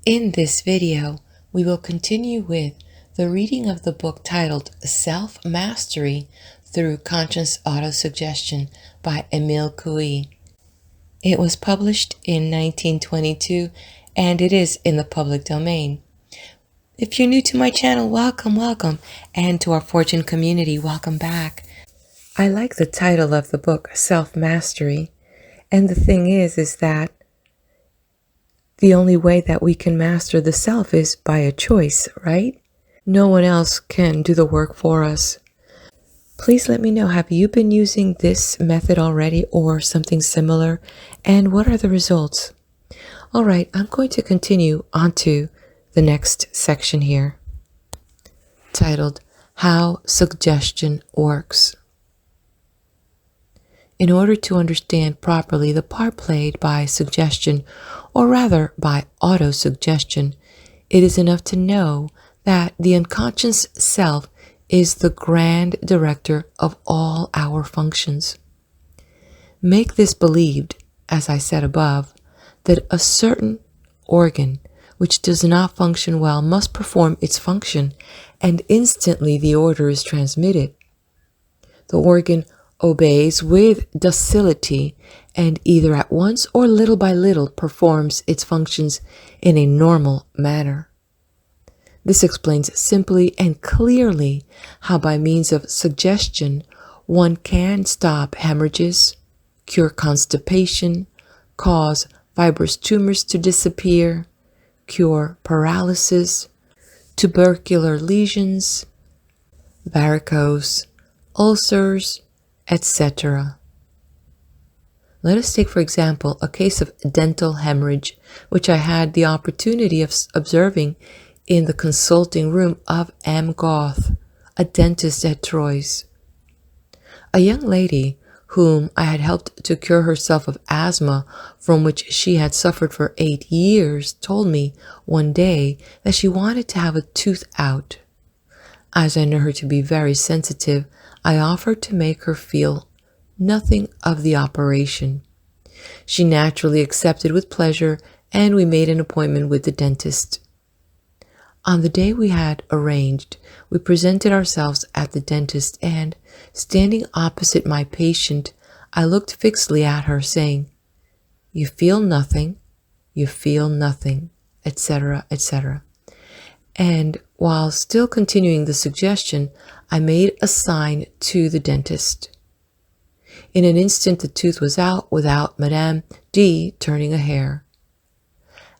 In this video, we will continue with the reading of the book titled Self-Mastery Through Conscious Autosuggestion by Emile Coue. It was published in 1922 and it is in the public domain. If you're new to my channel, welcome, and to our Fortune community, welcome back. I like the title of the book, Self-Mastery, and the thing is that the only way that we can master the self is by a choice, right? No one else can do the work for us. Please let me know, have you been using this method already or something similar? And what are the results? All right, I'm going to continue on to the next section here, titled How Suggestion Works. In order to understand properly the part played by suggestion, or rather by autosuggestion, it is enough to know that the unconscious self is the grand director of all our functions. Make this believed, as I said above, that a certain organ which does not function well must perform its function, and instantly the order is transmitted. The organ obeys with docility and either at once or little by little performs its functions in a normal manner. This explains simply and clearly how by means of suggestion one can stop hemorrhages, cure constipation, cause fibrous tumors to disappear, cure paralysis, tubercular lesions, varicose, ulcers, etc. Let us take, for example, a case of dental hemorrhage, which I had the opportunity of observing in the consulting room of M. Goth, a dentist at Troyes. A young lady whom I had helped to cure herself of asthma, from which she had suffered for 8 years, told me one day that she wanted to have a tooth out. As I knew her to be very sensitive, I offered to make her feel nothing of the operation. She naturally accepted with pleasure, and we made an appointment with the dentist. On the day we had arranged, we presented ourselves at the dentist, and, standing opposite my patient, I looked fixedly at her, saying, "You feel nothing, etc., etc." And while still continuing the suggestion, I made a sign to the dentist. In an instant the tooth was out without Madame D. turning a hair.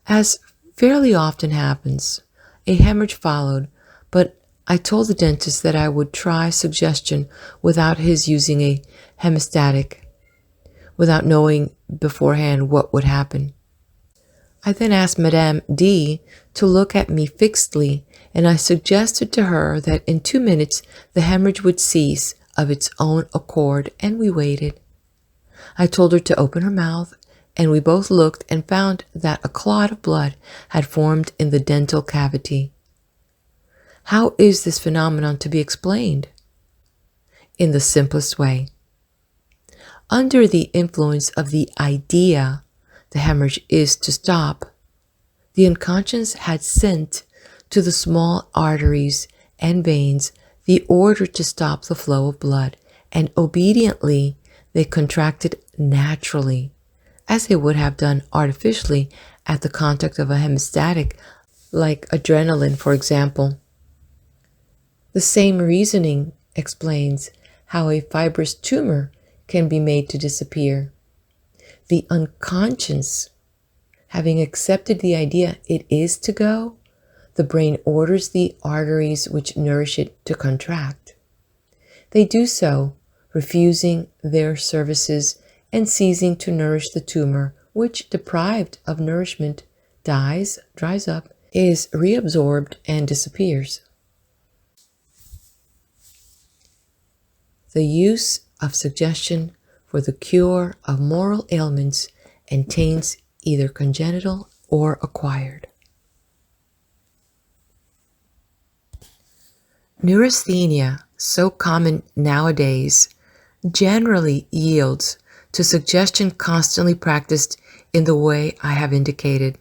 As fairly often happens, a hemorrhage followed, but I told the dentist that I would try suggestion without his using a hemostatic, without knowing beforehand what would happen. I then asked Madame D. to look at me fixedly, and I suggested to her that in 2 minutes the hemorrhage would cease of its own accord, and we waited. I told her to open her mouth, and we both looked and found that a clot of blood had formed in the dental cavity. How is this phenomenon to be explained? In the simplest way. Under the influence of the idea the hemorrhage is to stop, the unconscious had sent to the small arteries and veins the order to stop the flow of blood, and obediently they contracted naturally, as they would have done artificially at the contact of a hemostatic, like adrenaline, for example. The same reasoning explains how a fibrous tumor can be made to disappear. The unconscious, having accepted the idea it is to go, the brain orders the arteries which nourish it to contract. They do so, refusing their services and ceasing to nourish the tumor, which, deprived of nourishment, dries up, is reabsorbed, and disappears. The use of suggestion for the cure of moral ailments and taints, either congenital or acquired. Neurasthenia, so common nowadays, generally yields to suggestion constantly practiced in the way I have indicated.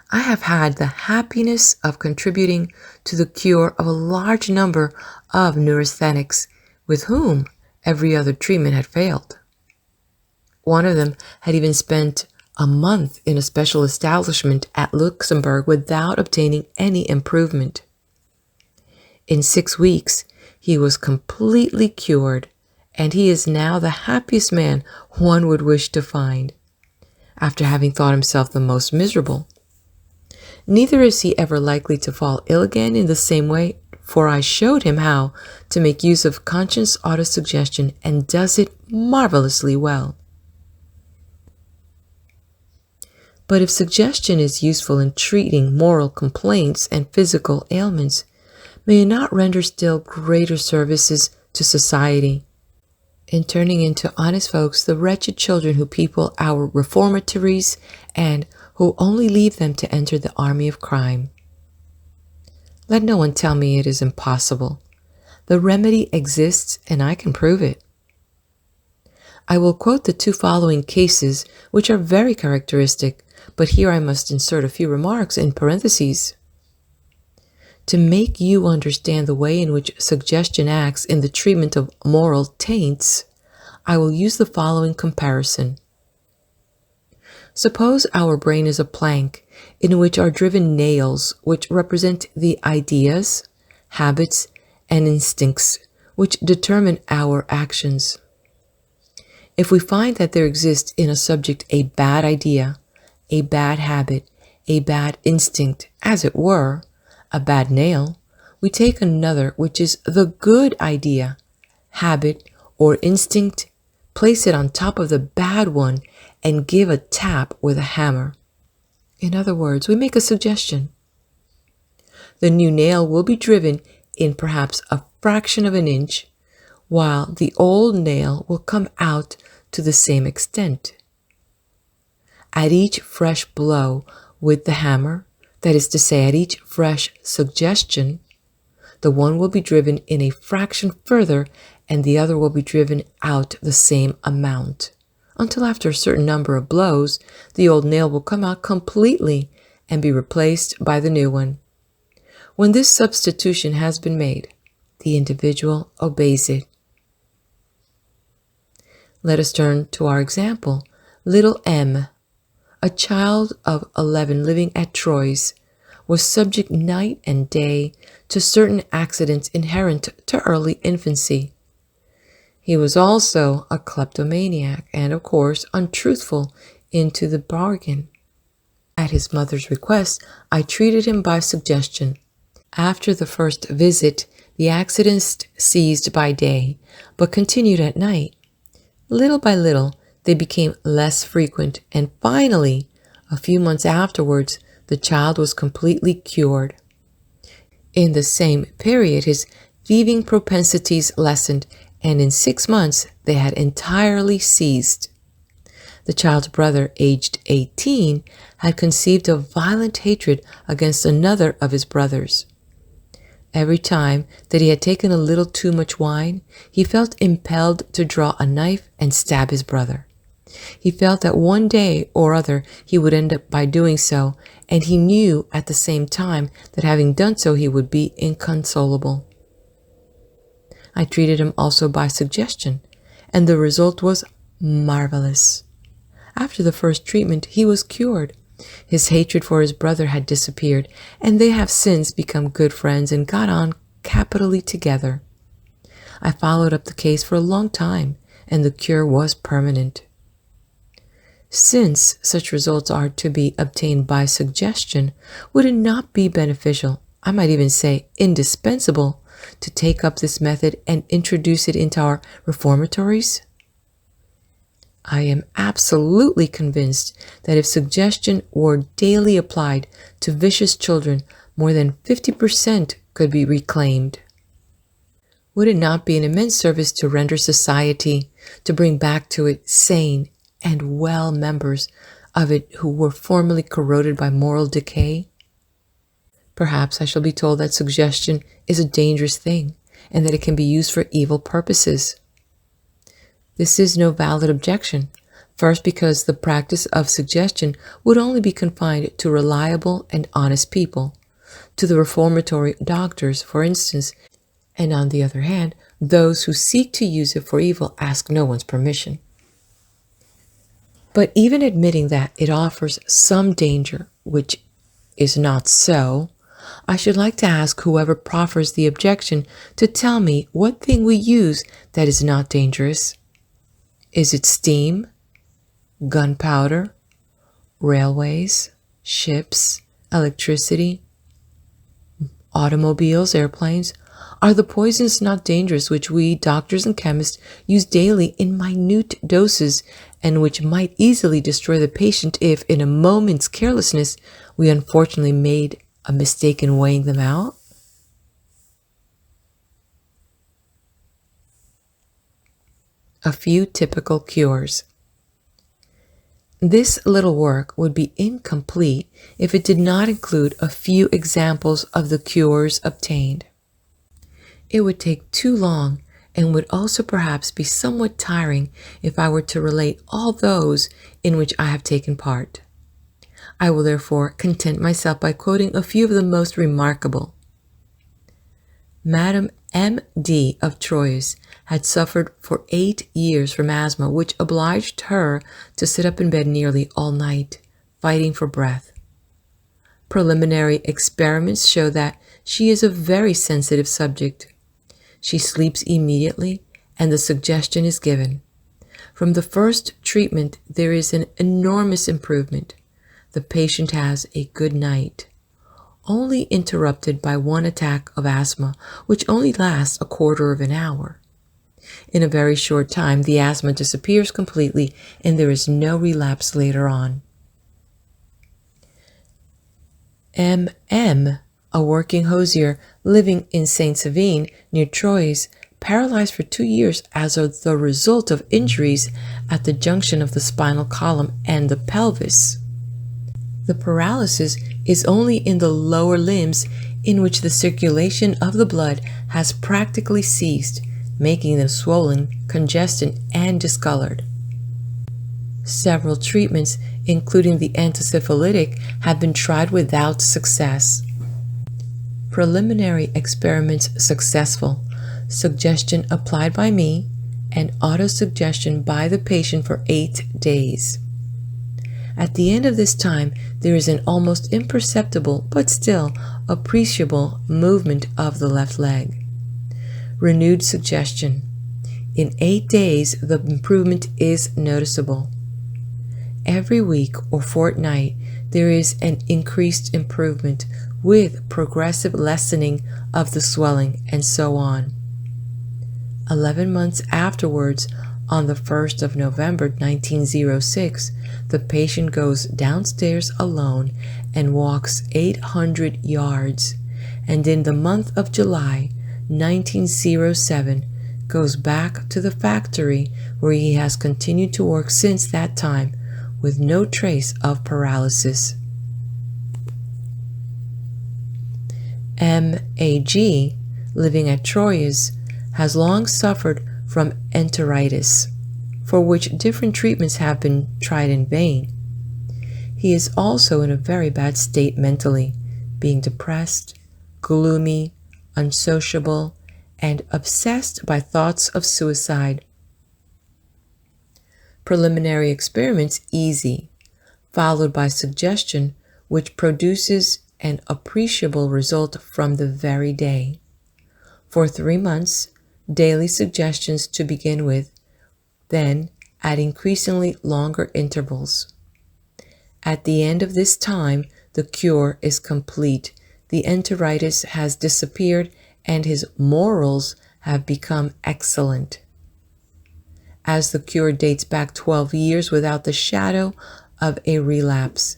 I have had the happiness of contributing to the cure of a large number of neurasthenics with whom every other treatment had failed. One of them had even spent a month in a special establishment at Luxembourg without obtaining any improvement. In 6 weeks, he was completely cured, and he is now the happiest man one would wish to find, after having thought himself the most miserable. Neither is he ever likely to fall ill again in the same way, for I showed him how to make use of conscious autosuggestion and does it marvelously well. But if suggestion is useful in treating moral complaints and physical ailments, may it not render still greater services to society in turning into honest folks the wretched children who people our reformatories and who only leave them to enter the army of crime? Let no one tell me it is impossible. The remedy exists, and I can prove it. I will quote the 2 following cases, which are very characteristic, but here I must insert a few remarks in parentheses. To make you understand the way in which suggestion acts in the treatment of moral taints, I will use the following comparison. Suppose our brain is a plank in which are driven nails which represent the ideas, habits, and instincts which determine our actions. If we find that there exists in a subject a bad idea, a bad habit, a bad instinct, as it were, a bad nail, we take another which is the good idea, habit, or instinct, place it on top of the bad one, and give a tap with a hammer. In other words, we make a suggestion. The new nail will be driven in perhaps a fraction of an inch, while the old nail will come out to the same extent. At each fresh blow with the hammer, that is to say, at each fresh suggestion, the one will be driven in a fraction further and the other will be driven out the same amount, until after a certain number of blows, the old nail will come out completely and be replaced by the new one. When this substitution has been made, the individual obeys it. Let us turn to our example. Little M, a child of 11 living at Troyes, was subject night and day to certain accidents inherent to early infancy. He was also a kleptomaniac and, of course, untruthful into the bargain. At his mother's request, I treated him by suggestion. After the first visit, the accidents ceased by day, but continued at night. Little by little, they became less frequent, and finally, a few months afterwards, the child was completely cured. In the same period, his thieving propensities lessened, and in 6 months, they had entirely ceased. The child's brother, aged 18, had conceived a violent hatred against another of his brothers. Every time that he had taken a little too much wine, he felt impelled to draw a knife and stab his brother. He felt that one day or other he would end up by doing so, and he knew at the same time that having done so he would be inconsolable. I treated him also by suggestion, and the result was marvelous. After the first treatment, he was cured. His hatred for his brother had disappeared, and they have since become good friends and got on capitally together. I followed up the case for a long time, and the cure was permanent. Since such results are to be obtained by suggestion, would it not be beneficial, I might even say indispensable, to take up this method and introduce it into our reformatories? I am absolutely convinced that if suggestion were daily applied to vicious children, more than 50% could be reclaimed. Would it not be an immense service to render society, to bring back to it sane and well members of it who were formerly corroded by moral decay? Perhaps I shall be told that suggestion is a dangerous thing and that it can be used for evil purposes. This is no valid objection, First, because the practice of suggestion would only be confined to reliable and honest people, to the reformatory doctors, for instance, and on the other hand, those who seek to use it for evil ask no one's permission. But even admitting that it offers some danger, which is not so, I should like to ask whoever proffers the objection to tell me what thing we use that is not dangerous. Is it steam, gunpowder, railways, ships, electricity, automobiles, airplanes? Are the poisons not dangerous which we, doctors and chemists, use daily in minute doses and which might easily destroy the patient if, in a moment's carelessness, we unfortunately made a mistake in weighing them out? A few typical cures. This little work would be incomplete if it did not include a few examples of the cures obtained. It would take too long and would also perhaps be somewhat tiring if I were to relate all those in which I have taken part. I will therefore content myself by quoting a few of the most remarkable. Madame M.D. of Troyes had suffered for 8 years from asthma, which obliged her to sit up in bed nearly all night, fighting for breath. Preliminary experiments show that she is a very sensitive subject. She sleeps immediately, and the suggestion is given. From the first treatment, there is an enormous improvement. The patient has a good night, only interrupted by one attack of asthma, which only lasts a quarter of an hour. In a very short time, the asthma disappears completely, and there is no relapse later on. M.M., a working hosier living in Saint-Savin near Troyes, paralyzed for 2 years as the result of injuries at the junction of the spinal column and the pelvis. The paralysis is only in the lower limbs, in which the circulation of the blood has practically ceased, making them swollen, congested, and discolored. Several treatments, including the antisyphilitic, have been tried without success. Preliminary experiments successful, suggestion applied by me, and autosuggestion by the patient for 8 days. At the end of this time, there is an almost imperceptible, but still appreciable movement of the left leg. Renewed suggestion. In 8 days, the improvement is noticeable. Every week or fortnight, there is an increased improvement with progressive lessening of the swelling, and so on. 11 months afterwards, on the 1st of November 1906, the patient goes downstairs alone and walks 800 yards, and in the month of July 1907 goes back to the factory where he has continued to work since that time with no trace of paralysis. M.A.G., living at Troyes, has long suffered from enteritis, for which different treatments have been tried in vain. He is also in a very bad state mentally, being depressed, gloomy, unsociable, and obsessed by thoughts of suicide. Preliminary experiments easy, followed by suggestion, which produces an appreciable result from the very day. For 3 months, daily suggestions to begin with, then at increasingly longer intervals. At the end of this time, the cure is complete. The enteritis has disappeared, and his morals have become excellent. As the cure dates back 12 years without the shadow of a relapse,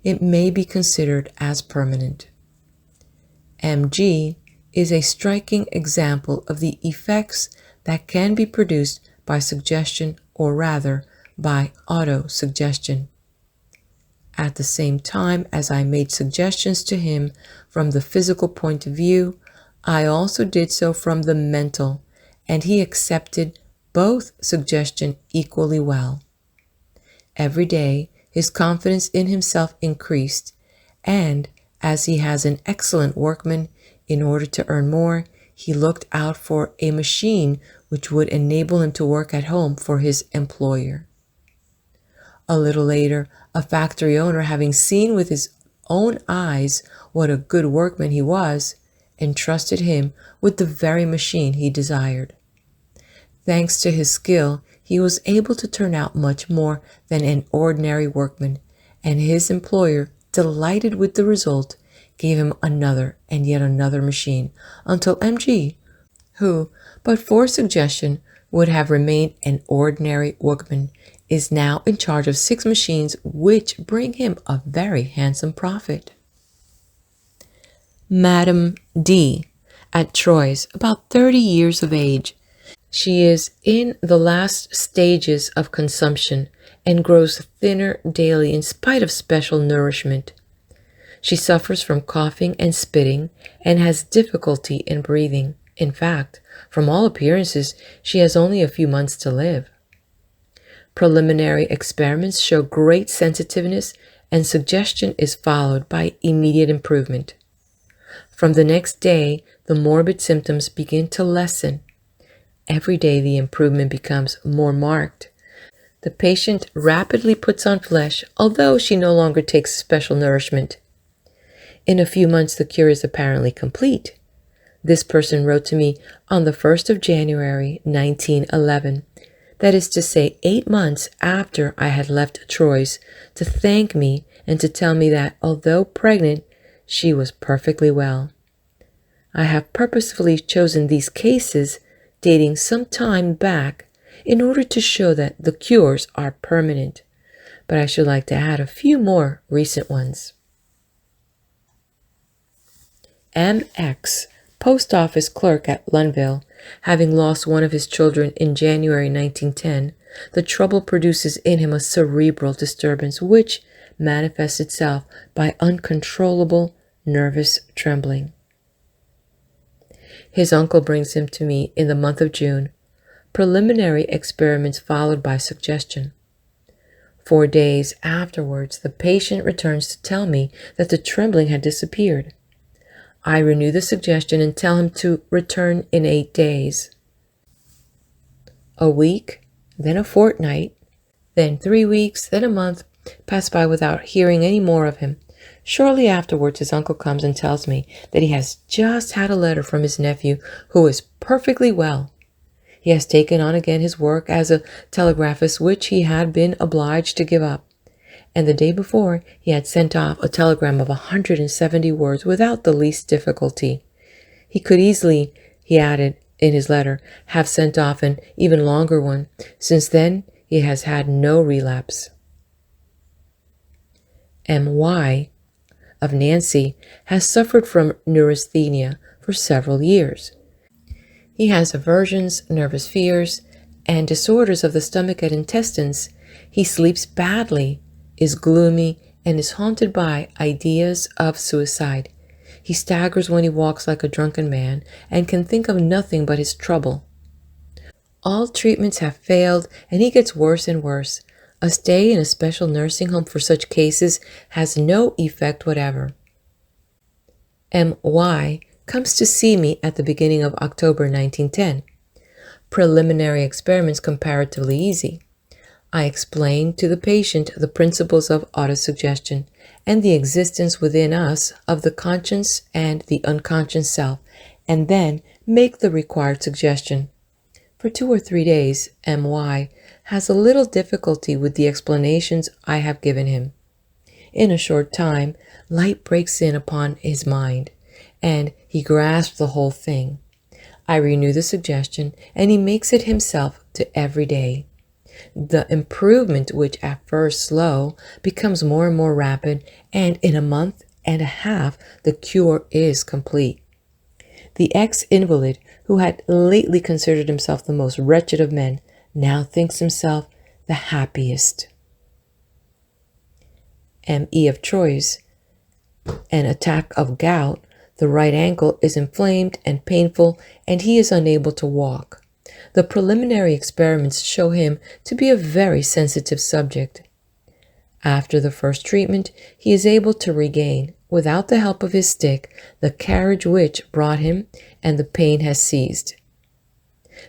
it may be considered as permanent. M.G. is a striking example of the effects that can be produced by suggestion, or rather by autosuggestion. At the same time as I made suggestions to him from the physical point of view, I also did so from the mental, and he accepted both suggestion equally well. Every day, his confidence in himself increased, and as he has an excellent workman, in order to earn more, he looked out for a machine which would enable him to work at home for his employer. A little later, a factory owner, having seen with his own eyes what a good workman he was, entrusted him with the very machine he desired. Thanks to his skill, he was able to turn out much more than an ordinary workman, and his employer, delighted with the result, gave him another and yet another machine, until MG, who, but for suggestion, would have remained an ordinary workman, is now in charge of 6 machines which bring him a very handsome profit. Madame D, at Troyes, about 30 years of age. She is in the last stages of consumption and grows thinner daily in spite of special nourishment. She suffers from coughing and spitting and has difficulty in breathing. In fact, from all appearances, she has only a few months to live. Preliminary experiments show great sensitiveness, and suggestion is followed by immediate improvement. From the next day, the morbid symptoms begin to lessen. Every day the improvement becomes more marked. The patient rapidly puts on flesh, although she no longer takes special nourishment. In a few months the cure is apparently complete. This person wrote to me on the 1st of January 1911, that is to say 8 months after I had left Troyes, to thank me and to tell me that, although pregnant, she was perfectly well. I have purposefully chosen these cases dating some time back in order to show that the cures are permanent, but I should like to add a few more recent ones. M.X., post office clerk at Lunville, having lost one of his children in January 1910, the trouble produces in him a cerebral disturbance which manifests itself by uncontrollable nervous trembling. His uncle brings him to me in the month of June. Preliminary experiments followed by suggestion. 4 days afterwards, the patient returns to tell me that the trembling had disappeared. I renew the suggestion and tell him to return in 8 days. A week, then a fortnight, then 3 weeks, then a month pass by without hearing any more of him. Shortly afterwards, his uncle comes and tells me that he has just had a letter from his nephew, who is perfectly well. He has taken on again his work as a telegraphist, which he had been obliged to give up. And the day before, he had sent off a telegram of 170 words without the least difficulty. He could easily, he added in his letter, have sent off an even longer one. Since then, he has had no relapse. M.Y. of Nancy has suffered from neurasthenia for several years. He has aversions, nervous fears, and disorders of the stomach and intestines. He sleeps badly, is gloomy, and is haunted by ideas of suicide. He staggers when he walks like a drunken man and can think of nothing but his trouble. All treatments have failed, and he gets worse and worse. A stay in a special nursing home for such cases has no effect whatever. M.Y. comes to see me at the beginning of October 1910. Preliminary experiments comparatively easy. I explain to the patient the principles of autosuggestion and the existence within us of the conscious and the unconscious self, and then make the required suggestion. For 2 or 3 days, M.Y. has a little difficulty with the explanations I have given him. In a short time, light breaks in upon his mind, and he grasps the whole thing. I renew the suggestion, and he makes it himself to every day. The improvement, which at first slow, becomes more and more rapid, and in a month and a half the cure is complete. The ex-invalid, who had lately considered himself the most wretched of men, now thinks himself the happiest. M.E. of Troyes, an attack of gout. The right ankle is inflamed and painful, and he is unable to walk. The preliminary experiments show him to be a very sensitive subject. After the first treatment, he is able to regain, without the help of his stick, the carriage which brought him, and the pain has ceased.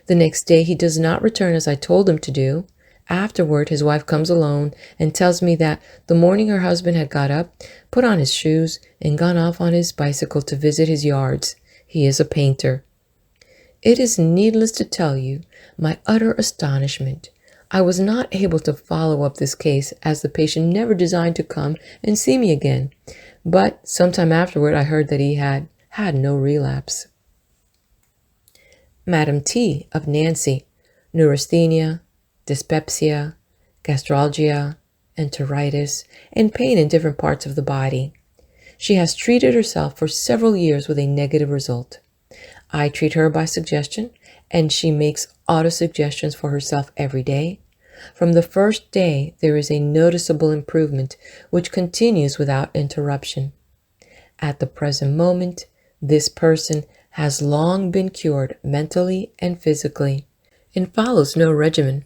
The next day he does not return as I told him to do. Afterward, his wife comes alone and tells me that the morning her husband had got up, put on his shoes, and gone off on his bicycle to visit his yards. He is a painter. It is needless to tell you my utter astonishment. I was not able to follow up this case as the patient never designed to come and see me again, but sometime afterward I heard that he had had no relapse. Madam T. of Nancy, neurasthenia, dyspepsia, gastralgia, enteritis, and pain in different parts of the body. She has treated herself for several years with a negative result. I treat her by suggestion, and she makes auto-suggestions for herself every day. From the first day, there is a noticeable improvement, which continues without interruption. At the present moment, this person has long been cured mentally and physically, and follows no regimen.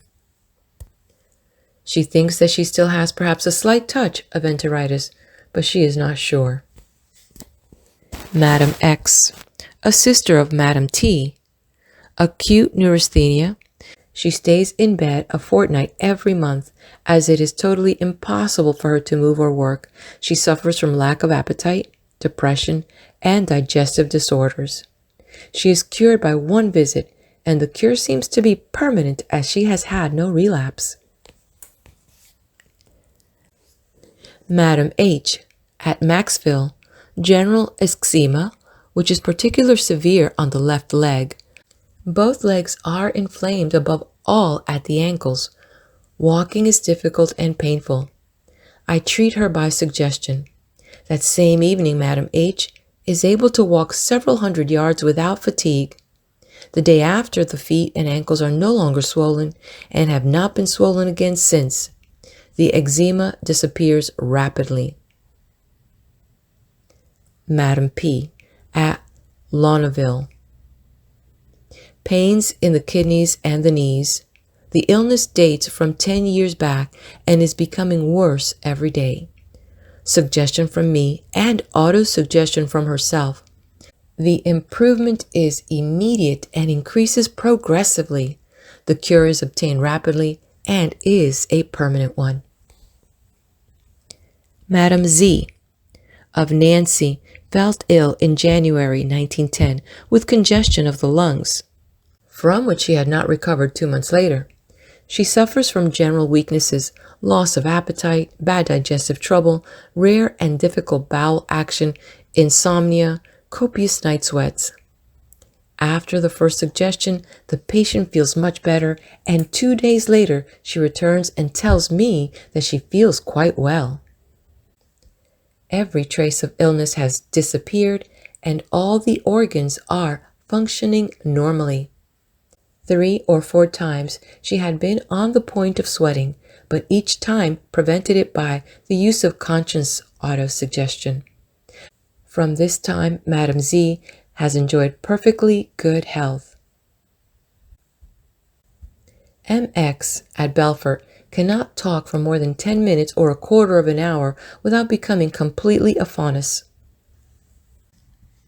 She thinks that she still has perhaps a slight touch of enteritis, but she is not sure. Madam X, a sister of Madam T, acute neurasthenia. She stays in bed a fortnight every month, as it is totally impossible for her to move or work. She suffers from lack of appetite, depression, and digestive disorders. She is cured by one visit, and the cure seems to be permanent as she has had no relapse. Madam H, at Maxville, general eczema, which is particularly severe on the left leg. Both legs are inflamed above all at the ankles. Walking is difficult and painful. I treat her by suggestion. That same evening, Madam H is able to walk several hundred yards without fatigue. The day after, the feet and ankles are no longer swollen and have not been swollen again since. The eczema disappears rapidly. Madam P, at Launaville. Pains in the kidneys and the knees. The illness dates from 10 years back and is becoming worse every day. Suggestion from me and auto-suggestion from herself. The improvement is immediate and increases progressively. The cure is obtained rapidly and is a permanent one. Madam Z, of Nancy, felt ill in January 1910 with congestion of the lungs, from which she had not recovered 2 months later. She suffers from general weaknesses, loss of appetite, bad digestive trouble, rare and difficult bowel action, insomnia, copious night sweats. After the first suggestion, the patient feels much better, and 2 days later she returns and tells me that she feels quite well. Every trace of illness has disappeared, and all the organs are functioning normally. 3 or 4 times she had been on the point of sweating, but each time prevented it by the use of conscious auto-suggestion. From this time, Madam Z has enjoyed perfectly good health. MX at Belfort cannot talk for more than 10 minutes or a quarter of an hour without becoming completely aphonous.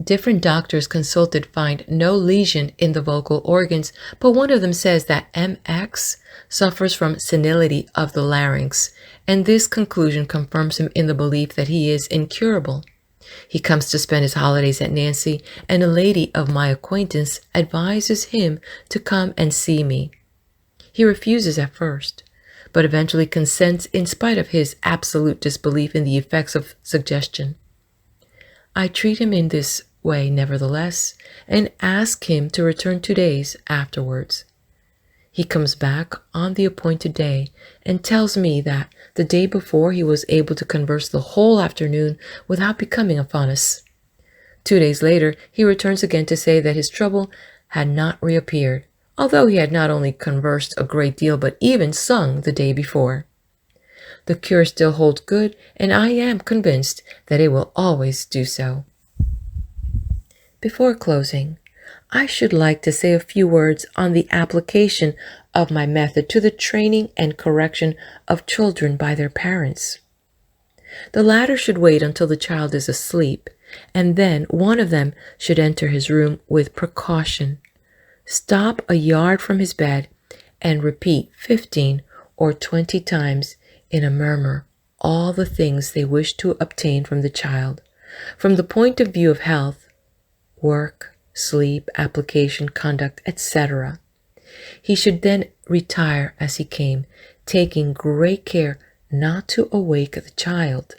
Different doctors consulted find no lesion in the vocal organs, but one of them says that MX suffers from senility of the larynx, and this conclusion confirms him in the belief that he is incurable. He comes to spend his holidays at Nancy, and a lady of my acquaintance advises him to come and see me. He refuses at first, but eventually consents in spite of his absolute disbelief in the effects of suggestion. I treat him in this way nevertheless, and ask him to return 2 days afterwards. He comes back on the appointed day and tells me that the day before he was able to converse the whole afternoon without becoming aphonous. 2 days later, he returns again to say that his trouble had not reappeared, although he had not only conversed a great deal but even sung the day before. The cure still holds good, and I am convinced that it will always do so. Before closing, I should like to say a few words on the application of my method to the training and correction of children by their parents. The latter should wait until the child is asleep, and then one of them should enter his room with precaution. Stop a yard from his bed and repeat 15 or 20 times in a murmur all the things they wish to obtain from the child. From the point of view of health, work, sleep, application, conduct, etc. He should then retire as he came, taking great care not to awake the child.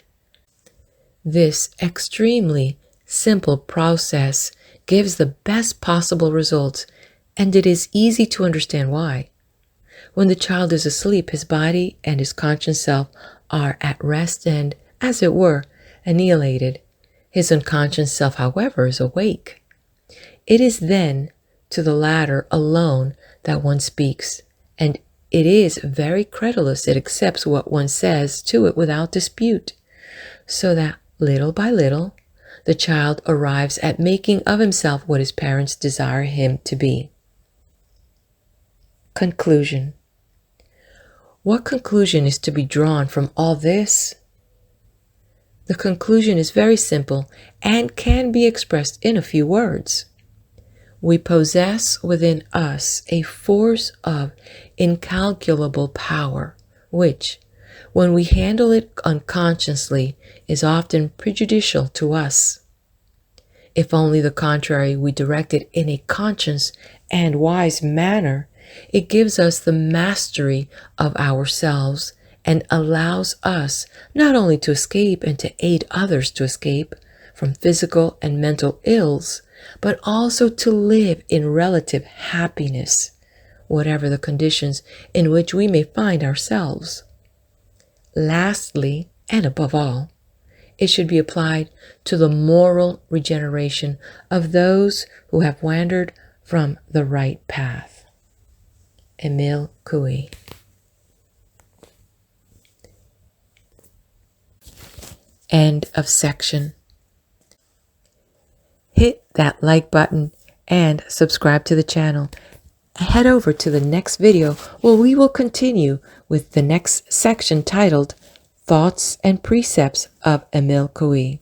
This extremely simple process gives the best possible results, and it is easy to understand why. When the child is asleep, his body and his conscious self are at rest and, as it were, annihilated. His unconscious self, however, is awake. It is then to the latter alone that one speaks, and it is very credulous. It accepts what one says to it without dispute, so that little by little the child arrives at making of himself what his parents desire him to be. Conclusion. What conclusion is to be drawn from all this? The conclusion is very simple and can be expressed in a few words. We possess within us a force of incalculable power, which, when we handle it unconsciously, is often prejudicial to us. If only the contrary, we direct it in a conscious and wise manner, it gives us the mastery of ourselves and allows us not only to escape and to aid others to escape from physical and mental ills, but also to live in relative happiness, whatever the conditions in which we may find ourselves. Lastly, and above all, it should be applied to the moral regeneration of those who have wandered from the right path. Emile Coue. End of section. Hit that like button and subscribe to the channel. Head over to the next video where we will continue with the next section titled Thoughts and Precepts of Emile Coue.